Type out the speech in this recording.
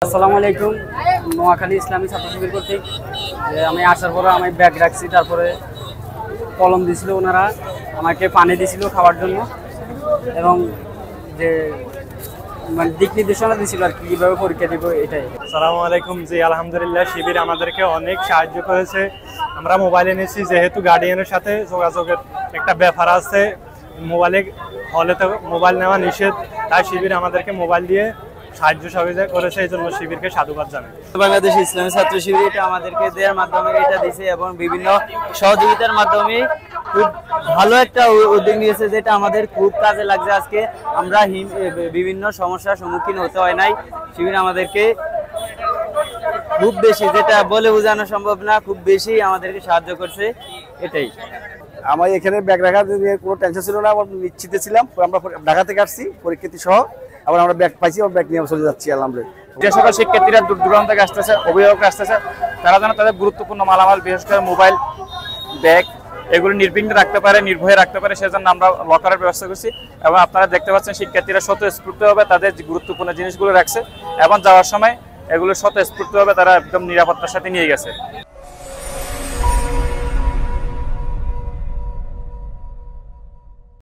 আসসালামু আলাইকুম। নোয়াখালী ইসলামী ছাত্র শিবির কর্তৃক আমি আসার পরে আমি ব্যাগ রাখছি, তারপরে কলম দিছিল, ওনারা আমাকে পানি দিছিল খাওয়ার জন্য এবং যে মানে দিক নির্দেশনা দিছিল আর কি কীভাবে পরীক্ষা দিব এটাই। আসসালামু আলাইকুম। জি আলহামদুলিল্লাহ, শিবির আমাদেরকে অনেক সাহায্য করেছে। আমরা মোবাইল এনেছি, যেহেতু গার্ডিয়ানের সাথে যোগাযোগের একটা ব্যাপার আছে, মোবাইলে হলে তো মোবাইল নেওয়া নিষেধ, তাই শিবির আমাদেরকে মোবাইল দিয়ে সাহায্য সহযোগিতা করেছে, এই জন্য শিবিরকে সাধুবাদ জানাই। বাংলাদেশ ইসলামী ছাত্র শিবির এটা আমাদেরকে দেওয়ার মাধ্যমে এটা দিছে এবং বিভিন্ন সহযোগিতার মাধ্যমে খুব ভালো একটা উদ্যোগ নিয়েছে, যেটা আমাদের খুব কাজে লাগছে। আজকে আমরা বিভিন্ন সমস্যার সম্মুখীন হতে হয় নাই। শিবির আমাদেরকে খুব বেশি, যেটা বলে বোঝানো সম্ভব না, খুব বেশি আমাদেরকে সাহায্য করছে। এটাই আমার এখানে ব্যাগ রাখার কোনো টেনশন ছিল না, আমরা নিশ্চিত ছিলাম। আমরা ঢাকা থেকে আসছি পরীক্ষার্থী সহ, আবার আমরা ব্যাগ পাইছি, আমরা ব্যাগ নিয়ে চলে যাচ্ছি আলহামদুলিল্লাহ। যে সকল শিক্ষার্থীরা দূর দূরান্ত থেকে আসতেছে, অভিভাবকরা আসতেছে, তারা যেন তাদের গুরুত্বপূর্ণ মালামাল, বিশেষ করে মোবাইল, ব্যাগ, এগুলো নির্বিঘ্নে রাখতে পারে, নির্ভয়ে রাখতে পারে, সেজন্য আমরা লকারের ব্যবস্থা করছি। এবং আপনারা দেখতে পাচ্ছেন শিক্ষার্থীরা স্বতঃস্ফূর্তভাবে তাদের গুরুত্বপূর্ণ জিনিসগুলো রাখছে এবং যাওয়ার সময় এগুলো স্বতঃস্ফূর্তভাবে তারা একদম নিরাপত্তার সাথে নিয়ে গেছে।